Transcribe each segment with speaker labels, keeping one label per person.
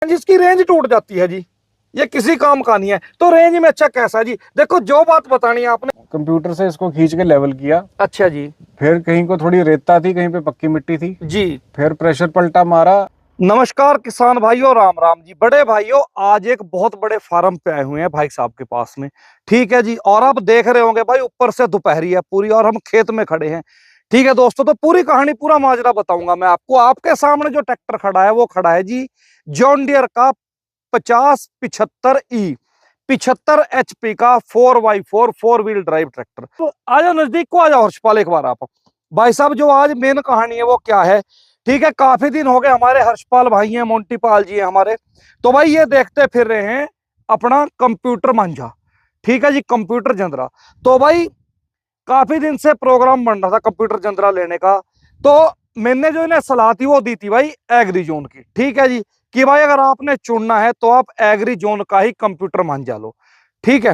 Speaker 1: जिसकी रेंज टूट जाती है जी, ये किसी काम का नहीं है। तो रेंज में अच्छा कैसा जी, देखो जो बात बतानी है आपने,
Speaker 2: कंप्यूटर से इसको खींच के लेवल किया।
Speaker 1: अच्छा जी।
Speaker 2: फिर कहीं को थोड़ी रेता थी, कहीं पे पक्की मिट्टी थी
Speaker 1: जी।
Speaker 2: फिर प्रेशर पलटा मारा।
Speaker 1: नमस्कार किसान भाइयों, राम राम जी। बड़े भाइयों, आज एक बहुत बड़े फार्म पे आए हुए हैं भाई साहब के पास में, ठीक है जी। और आप देख रहे होंगे भाई, ऊपर से दोपहरी है पूरी और हम खेत में खड़े हैं, ठीक है दोस्तों। तो पूरी कहानी, पूरा माजरा बताऊंगा मैं आपको। आपके सामने जो ट्रैक्टर खड़ा है वो खड़ा है जी जॉन डियर का 5075 75 HP का 4x4 4 व्हील ड्राइव ट्रैक्टर। तो आ जाओ नजदीक को, आ जाओ हर्षपाल एक बार आप। भाई साहब, जो आज मेन कहानी है वो क्या है, ठीक है। काफी दिन हो गए, हमारे हर्षपाल भाई हैं, मोंटी पाल जी हैं हमारे, तो भाई ये देखते फिर रहे हैं अपना कंप्यूटर मांझा, ठीक है जी, कंप्यूटर जंदरा। तो भाई काफी दिन से प्रोग्राम बन रहा था कंप्यूटर जंदरा लेने का, तो मैंने जो इन्हें सलाह थी वो दी थी भाई एग्री जोन की, ठीक है जी, कि भाई अगर आपने चुनना है तो आप एग्री जोन का ही कंप्यूटर मांझा लो, ठीक है।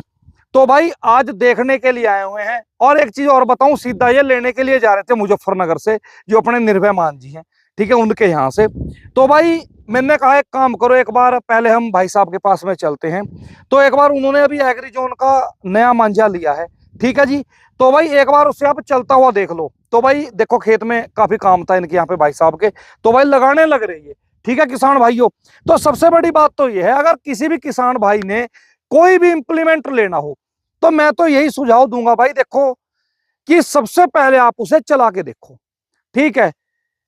Speaker 1: तो भाई आज देखने के लिए आए हुए हैं। और एक चीज और बताऊं, सीधा ये लेने के लिए जा रहे थे मुजफ्फरनगर से, जो अपने निर्भय मान जी हैं, ठीक है, उनके यहाँ से। तो भाई मैंने कहा एक काम करो, एक बार पहले हम भाई साहब के पास में चलते हैं। तो एक बार उन्होंने अभी एग्री जोन का नया मांझा लिया है, ठीक है जी। तो भाई एक बार उससे आप चलता हुआ देख लो। तो भाई देखो, खेत में काफी काम था इनके यहाँ पे भाई साहब के, तो भाई लगाने लग रही है, ठीक है किसान भाइयों। तो सबसे बड़ी बात तो ये है, अगर किसी भी किसान भाई ने कोई भी इंप्लीमेंट लेना हो, तो मैं तो यही सुझाव दूंगा भाई, देखो कि सबसे पहले आप उसे चला के देखो, ठीक है।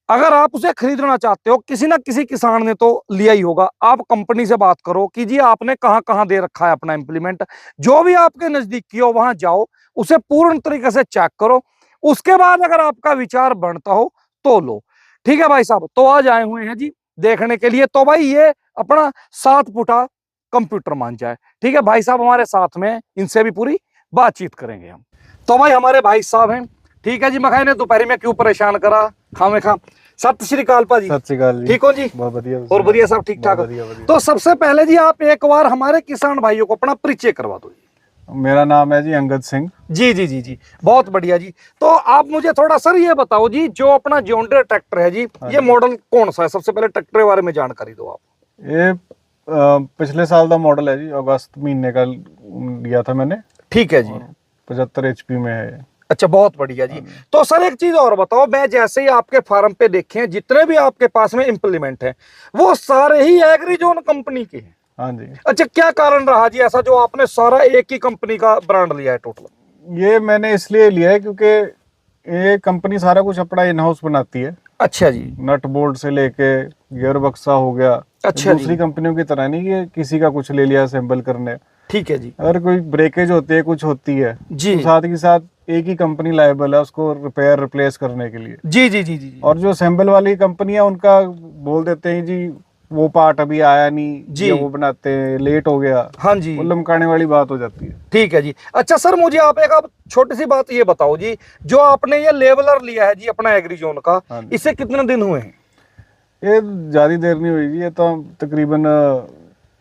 Speaker 1: अगर आप उसे खरीदना चाहते हो, किसी ना किसी किसान ने तो लिया ही होगा, आप कंपनी से बात करो कि जी आपने कहां कहां दे रखा है अपना इंप्लीमेंट, जो भी आपके नजदीक की हो वहां जाओ, उसे पूर्ण तरीके से चेक करो। उसके बाद अगर आपका विचार बनता हो तो लो, ठीक है भाई साहब। तो आज आए हुए हैं जी देखने के लिए। तो भाई ये अपना 7 फुटा कंप्यूटर मांझा है, ठीक है। भाई साहब हमारे साथ में, इनसे भी पूरी बातचीत करेंगे हम। तो भाई हमारे भाई साहब हैं, ठीक है जी। मैं ने दोपहरी में क्यों परेशान करा खामे खा। सत श्री अकाल भाजी।
Speaker 2: सत श्री अकाल जी।
Speaker 1: ठीक हो जी?
Speaker 2: बहुत बढ़िया।
Speaker 1: और बढ़िया सब ठीक ठाक। तो सबसे पहले जी आप एक बार हमारे किसान भाइयों को अपना परिचय करवा दो जी।
Speaker 2: मेरा नाम है जी अंगद सिंह।
Speaker 1: जी जी जी जी, बहुत बढ़िया जी। तो आप मुझे थोड़ा सर ये बताओ जी, जो अपना जॉन डियर ट्रैक्टर है जी, ये मॉडल कौन सा है? सबसे पहले ट्रैक्टर के बारे में जानकारी दो आप।
Speaker 2: ये पिछले साल का मॉडल है जी, अगस्त महीने का लिया था मैंने,
Speaker 1: ठीक है जी।
Speaker 2: 75 HP में है।
Speaker 1: अच्छा, बहुत बढ़िया जी। तो सर एक चीज और बताओ, मैं जैसे ही आपके फार्म पे देखे हैं, जितने भी आपके पास में इंप्लीमेंट है वो सारे ही एग्रीजोन कंपनी के हैं।
Speaker 2: हाँ जी।
Speaker 1: अच्छा, क्या कारण रहा जी ऐसा जो आपने सारा एक ही कंपनी का ब्रांड लिया है टोटल?
Speaker 2: ये मैंने इसलिए लिया है क्योंकि ये कंपनी सारा कुछ अपना इन हाउस बनाती है।
Speaker 1: अच्छा जी।
Speaker 2: नट बोल्ट से लेके गियर बक्सा हो गया।
Speaker 1: अच्छा,
Speaker 2: दूसरी कंपनियों की तरह नहीं कि किसी का कुछ ले लिया असेंबल करने।
Speaker 1: ठीक है जी।
Speaker 2: अगर कोई ब्रेकेज होती है, कुछ होती है
Speaker 1: जी,
Speaker 2: तो साथ के साथ एक ही कंपनी लायबल है उसको रिपेयर रिप्लेस करने के लिए।
Speaker 1: जी जी जी जी।
Speaker 2: और जो असेंबल वाली कंपनी है उनका बोल देते हैं जी वो पार्ट अभी आया नहीं
Speaker 1: जी,
Speaker 2: या वो बनाते हैं लेट हो गया।
Speaker 1: हाँ जी,
Speaker 2: वो लमकाने वाली बात हो जाती है। ठीक
Speaker 1: है जी। अच्छा सर, मुझे आप एक छोटी सी बात ये बताओ जी, जो आपने ये लेवलर लिया है जी अपना एग्रीजोन का, इससे कितने दिन हुए हैं?
Speaker 2: ये ज्यादा देर नहीं हुई जी, ये तो तकरीबन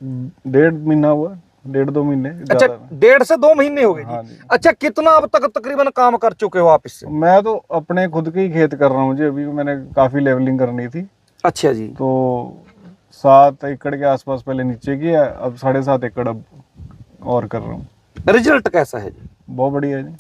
Speaker 2: 1.5 महीना हुआ, 1.5-2 महीने।
Speaker 1: अच्छा, 1.5 से 2 महीने हो गए जी।
Speaker 2: हाँ जी।
Speaker 1: अच्छा, कितना अब तक तकरीबन काम कर चुके हो आप इससे?
Speaker 2: मैं तो अपने खुद के ही खेत कर रहा हूँ जी, अभी मैंने काफी लेवलिंग करनी थी।
Speaker 1: अच्छा जी।
Speaker 2: तो 7 एकड़ के आसपास पहले नीचे की है, अब 7.5 एकड़ अब और कर रहा हूँ।
Speaker 1: रिजल्ट कैसा है जी?
Speaker 2: बहुत बढ़िया है जी।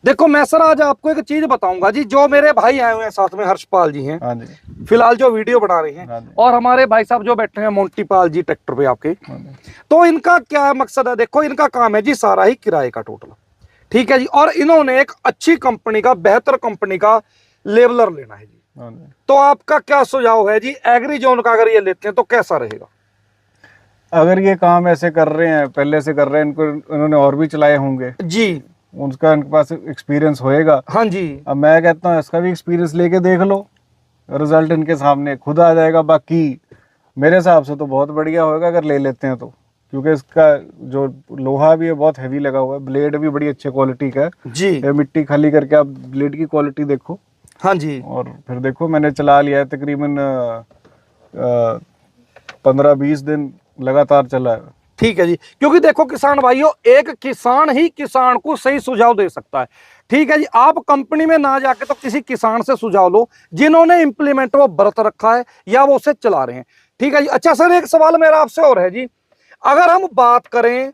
Speaker 1: देखो मैं सर आज आपको एक चीज बताऊंगा जी, जो मेरे भाई आए हुए हैं साथ में, हर्षपाल जी हैं,
Speaker 2: हाँ जी।
Speaker 1: फिलहाल जो वीडियो बना रहे हैं,
Speaker 2: हाँ जी।
Speaker 1: और हमारे भाई साहब जो बैठे हैं मोंटी पाल जी ट्रैक्टर पे आपके।
Speaker 2: हाँ जी।
Speaker 1: तो इनका क्या मकसद है? देखो इनका काम है जी सारा ही किराए का टोटल, ठीक है जी। और इन्होंने एक अच्छी कंपनी का, बेहतर कंपनी का लेवलर लेना है जी।
Speaker 2: हाँ जी।
Speaker 1: तो आपका क्या सुझाव है जी, एग्रीजोन का अगर ये लेते हैं तो कैसा रहेगा?
Speaker 2: अगर ये काम ऐसे कर रहे हैं, पहले से कर रहे हैं, इनको इन्होंने और भी चलाए होंगे
Speaker 1: जी,
Speaker 2: उनका इनके पास एक्सपीरियंस होएगा।
Speaker 1: हाँ जी।
Speaker 2: अब मैं कहता हूँ इसका भी एक्सपीरियंस लेके देख लो, रिजल्ट इनके सामने खुद आ जाएगा। बाकी मेरे हिसाब से तो बहुत बढ़िया होगा अगर ले लेते हैं तो, क्योंकि इसका जो लोहा भी है बहुत हैवी लगा हुआ है, ब्लेड भी बड़ी अच्छी क्वालिटी का है
Speaker 1: जी।
Speaker 2: ये मिट्टी खाली करके आप ब्लेड की क्वालिटी देखो।
Speaker 1: हाँ जी।
Speaker 2: और फिर देखो मैंने चला लिया है तकरीबन 15-20 दिन लगातार चला है।
Speaker 1: ठीक है जी, क्योंकि देखो किसान भाइयों, एक किसान ही किसान को सही सुझाव दे सकता है, ठीक है जी। आप कंपनी में ना जाके तो किसी किसान से सुझाव लो जिन्होंने इंप्लीमेंट वो बरत रखा है या वो उसे चला रहे हैं, ठीक है जी। अच्छा सर, एक सवाल मेरा आपसे और है जी, अगर हम बात करें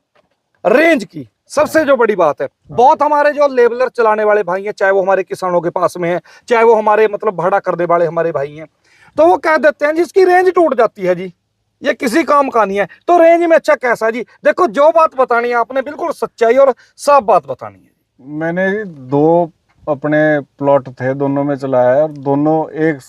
Speaker 1: रेंज की, सबसे जो बड़ी बात है, बहुत हमारे जो लेवलर चलाने वाले भाई हैं, चाहे वो हमारे किसानों के पास में है, चाहे वो हमारे मतलब भाड़ा करने वाले हमारे भाई हैं, तो वो कह देते हैं जिसकी रेंज टूट जाती है जी, ये किसी काम का नहीं है। तो रेंज में अच्छा कैसा है जी? देखो, जो बात बतानी है आपने बिल्कुल सच्चाई और साफ बात बतानी है।
Speaker 2: मैंने 2 अपने प्लॉट थे, दोनों में चलाया है, और दोनों एक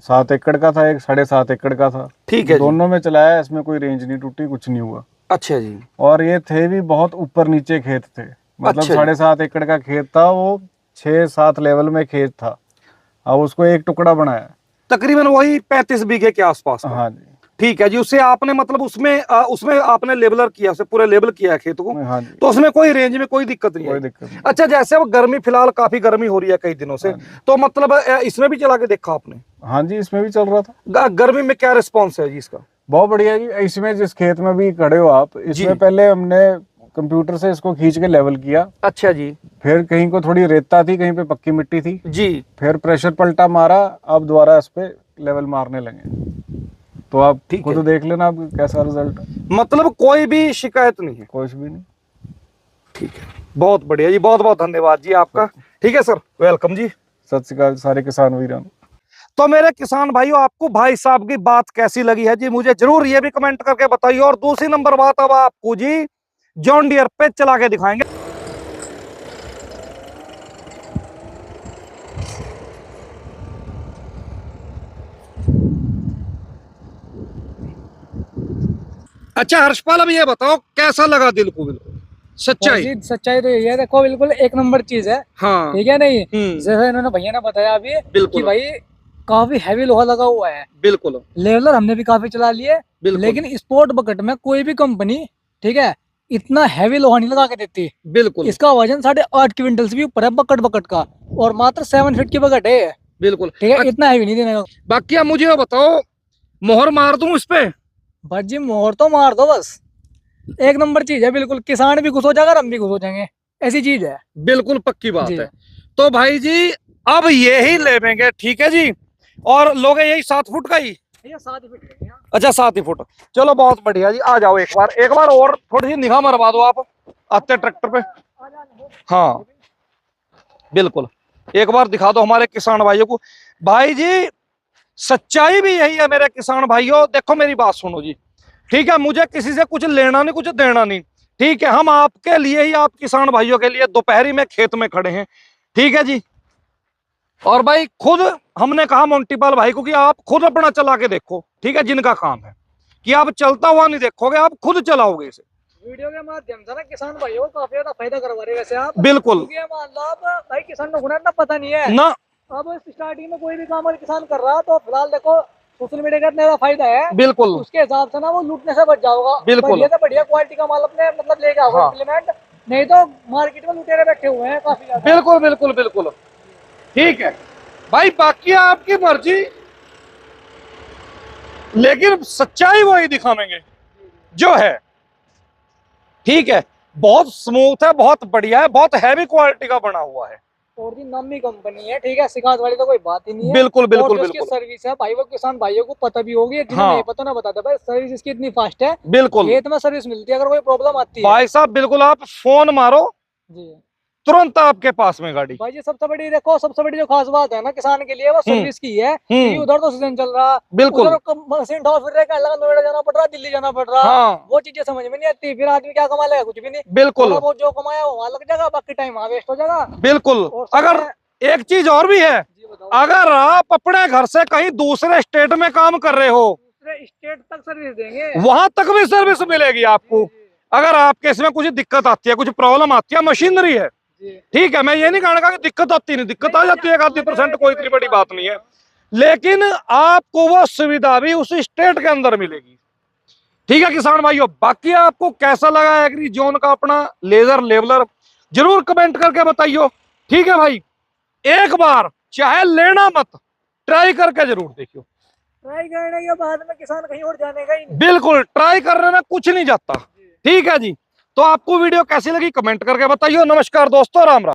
Speaker 2: 7 एकड़ का था, एक 7.5 एकड़ का था।
Speaker 1: ठीक है जी।
Speaker 2: दोनों में चलाया, इसमें कोई रेंज नहीं टूटी, कुछ नहीं हुआ।
Speaker 1: अच्छा जी।
Speaker 2: और ये थे भी बहुत ऊपर नीचे खेत थे, मतलब
Speaker 1: अच्छा जी।
Speaker 2: 7.5 एकड़ का खेत था, वो 6-7 लेवल में खेत था। अब उसको एक टुकड़ा बनाया।
Speaker 1: तकरीबन वही 35 बीघे के आसपास का।
Speaker 2: हाँ जी।
Speaker 1: ठीक है जी। उससे आपने मतलब उसमें आपने लेबलर किया, उसे पूरे लेबल किया है खेत को,
Speaker 2: हाँ जी,
Speaker 1: तो उसमें कोई रेंज में कोई दिक्कत नहीं
Speaker 2: कोई
Speaker 1: है।
Speaker 2: दिक्कत नहीं।
Speaker 1: अच्छा, जैसे अब गर्मी, फिलहाल काफी गर्मी हो रही है कई दिनों से,
Speaker 2: हाँ जी।
Speaker 1: तो मतलब इसमें भी चला के देखा आपने?
Speaker 2: हाँ जी, इसमें भी चल रहा था।
Speaker 1: गर्मी में क्या रिस्पॉन्स है जी इसका?
Speaker 2: बहुत बढ़िया जी। इसमें जिस खेत में भी खड़े हो आप,
Speaker 1: जी।
Speaker 2: इसमें पहले हमने कंप्यूटर से इसको खींच के लेवल किया।
Speaker 1: अच्छा जी।
Speaker 2: फिर कहीं को थोड़ी रेता थी, कहीं पे पक्की मिट्टी थी
Speaker 1: जी।
Speaker 2: फिर प्रेशर पलटा मारा, अब दोबारा इस पे लेवल मारने लगे। तो आप
Speaker 1: ठीक
Speaker 2: खुद
Speaker 1: है।
Speaker 2: देख लेना आप कैसा रिजल्ट है।
Speaker 1: मतलब कोई भी शिकायत नहीं है?
Speaker 2: कुछ भी नहीं।
Speaker 1: ठीक है, बहुत बढ़िया जी, बहुत बहुत धन्यवाद जी आपका। ठीक है सर, वेलकम जी।
Speaker 2: सत श्री अकाल सारे किसान वीरों।
Speaker 1: तो मेरे किसान भाइयों, आपको भाई साहब की बात कैसी लगी है जी, मुझे जरूर ये भी कमेंट करके बताइए। और दूसरी नंबर बात, अब आपको जी जॉन डियर पे चला के दिखाएंगे। अच्छा हर्षपाल, अब ये बताओ कैसा लगा दिल को? बिल्कुल सच्चाई।
Speaker 3: जी, सच्चाई तो यही है, देखो बिल्कुल एक नंबर चीज है।
Speaker 1: हाँ।
Speaker 3: ठीक है नहीं,
Speaker 1: हम्म।
Speaker 3: जैसे इन्होंने भैया ने बताया अभी
Speaker 1: बिल्कुल।
Speaker 3: कि भाई काफी हैवी लोहा लगा हुआ है।
Speaker 1: बिल्कुल
Speaker 3: लेवलर हमने भी काफी चला लिए,
Speaker 1: बिल्कुल।
Speaker 3: लेकिन स्पोर्ट बकेट में कोई भी कंपनी, ठीक है, इतना हैवी लोहा नहीं लगा के देती।
Speaker 1: बिल्कुल।
Speaker 3: इसका वजन 8.5 क्विंटल से भी ऊपर है बकेट बकेट का, और मात्र 7 फीट की बकेट है।
Speaker 1: बिल्कुल।
Speaker 3: ठीक है, इतना हैवी नहीं देने का।
Speaker 1: बाकी आप मुझे बताओ, मोहर मार दूं इस पे?
Speaker 3: बस जी, मोहर तो मार दो बस। एक नंबर चीज है, बिल्कुल किसान भी खुश हो जाएगा, हम भी खुश हो जाएंगे, ऐसी चीज है।
Speaker 1: बिल्कुल पक्की बात
Speaker 3: जी।
Speaker 1: है। तो भाई जी, अब यही लेवेंगे, ठीक है जी। और लोगे यही 7 फुट का ही?
Speaker 3: भैया 7 फीट लेंगे।
Speaker 1: अच्छा 7 ही फुट। चलो बहुत बढ़िया जी, आ जाओ एक बार और थोड़ी सी निगाह मरवा दो आप आते ट्रैक्टर पे। हाँ बिल्कुल, एक बार दिखा दो हमारे किसान भाइयों को। भाई जी, सच्चाई भी यही है मेरे किसान भाइयों। देखो मेरी बात सुनो जी, ठीक है, मुझे किसी से कुछ लेना नहीं, कुछ देना नहीं, ठीक है। हम आपके लिए ही, आप किसान भाइयों के लिए दोपहरी में खेत में खड़े हैं, ठीक है जी। और भाई खुद हमने कहा मोंटीपाल भाई को कि आप खुद अपना चला के देखो, ठीक है, जिनका काम है कि आप चलता हुआ नहीं देखोगे, आप खुद चलाओगे इसे।
Speaker 3: वीडियो के माध्यम से ना किसान भाइयों को काफी ज्यादा फायदा करवा रहे हैं वैसे आप।
Speaker 1: बिल्कुल।
Speaker 3: क्योंकि मान लो आप भाई, किसान को ना पता नहीं है
Speaker 1: ना।
Speaker 3: अब स्टार्टिंग में कोई भी काम अगर किसान कर रहा, तो फिलहाल देखो सोशल मीडिया का इतना ज्यादा फायदा है,
Speaker 1: बिल्कुल।
Speaker 3: उसके हिसाब से ना वो लूटने से बच जाओगा।
Speaker 1: बिल्कुल।
Speaker 3: बढ़िया से बढ़िया क्वालिटी का माल अपने मतलब लेके आओगे
Speaker 1: हाँ।
Speaker 3: इम्प्लीमेंट, नहीं तो मार्केट में लुटेरे बैठे हुए हैं काफी ज्यादा।
Speaker 1: बिल्कुल बिल्कुल बिल्कुल, ठीक है भाई, बाकी आपकी मर्जी, लेकिन सच्चाई वही दिखाएंगे जो है, ठीक है। बहुत स्मूथ है, बहुत बढ़िया है, बहुत हैवी क्वालिटी का बना हुआ है,
Speaker 3: और भी नामी कंपनी है, ठीक है, शिकायत वाली तो कोई बात ही नहीं है।
Speaker 1: बिल्कुल बिल्कुल
Speaker 3: और जो इसकी
Speaker 1: बिल्कुल।
Speaker 3: सर्विस है भाई, वो किसान भाइयों को पता भी होगी, जिन्हें
Speaker 1: हाँ।
Speaker 3: नहीं पता ना बता दे भाई, सर्विस इसकी इतनी फास्ट है,
Speaker 1: बिल्कुल
Speaker 3: खेत में सर्विस मिलती है अगर कोई प्रॉब्लम आती है।
Speaker 1: भाई साहब, बिल्कुल आप फोन मारो,
Speaker 3: जी
Speaker 1: तुरंत आपके पास में गाड़ी।
Speaker 3: भाई जी, सबसे बड़ी देखो, सबसे बड़ी जो खास बात है ना किसान के लिए, वो सर्विस की है। क्योंकि उधर तो सीजन चल रहा,
Speaker 1: बिल्कुल।
Speaker 3: उधर मशीन ढो फिर रहा, लगा नोएडा जाना पड़ रहा, दिल्ली जाना पड़ रहा।
Speaker 1: हाँ।
Speaker 3: वो चीजें समझ में नहीं आती, फिर आदमी क्या कमा लेगा, कुछ भी नहीं।
Speaker 1: बिल्कुल
Speaker 3: थोड़ा बहुत जो कमाया वो वहां लग जाएगा, बाकी टाइम वहां वेस्ट हो जाएगा।
Speaker 1: बिल्कुल।
Speaker 3: और
Speaker 1: अगर एक चीज और भी है,
Speaker 3: जी बताओ,
Speaker 1: अगर आप अपने घर से कहीं दूसरे स्टेट में काम कर रहे हो,
Speaker 3: दूसरे स्टेट तक सर्विस देंगे,
Speaker 1: वहां तक भी सर्विस मिलेगी आपको। अगर आपके इसमें कुछ दिक्कत आती है, कुछ प्रॉब्लम आती है, मशीनरी है, ठीक है, मैं ये नहीं कहूंगा कि दिक्कत आती नहीं, दिक्कत आ जाती है 1-2%, कोई इतनी बड़ी बात नहीं है, लेकिन आपको वो सुविधा भी उस स्टेट के अंदर मिलेगी, ठीक है किसान भाइयों। बाकी आपको कैसा लगा एग्री जोन का अपना लेजर लेवलर, जरूर कमेंट करके बताइयो, ठीक है भाई। एक बार चाहे लेना मत, ट्राई करके जरूर देखियो।
Speaker 3: ट्राई करने के बाद में किसान कहीं और जाने का ही नहीं।
Speaker 1: बिल्कुल, ट्राई करने में कुछ नहीं जाता, ठीक है जी। तो आपको वीडियो कैसी लगी कमेंट करके बताइए। नमस्कार दोस्तों, राम राम।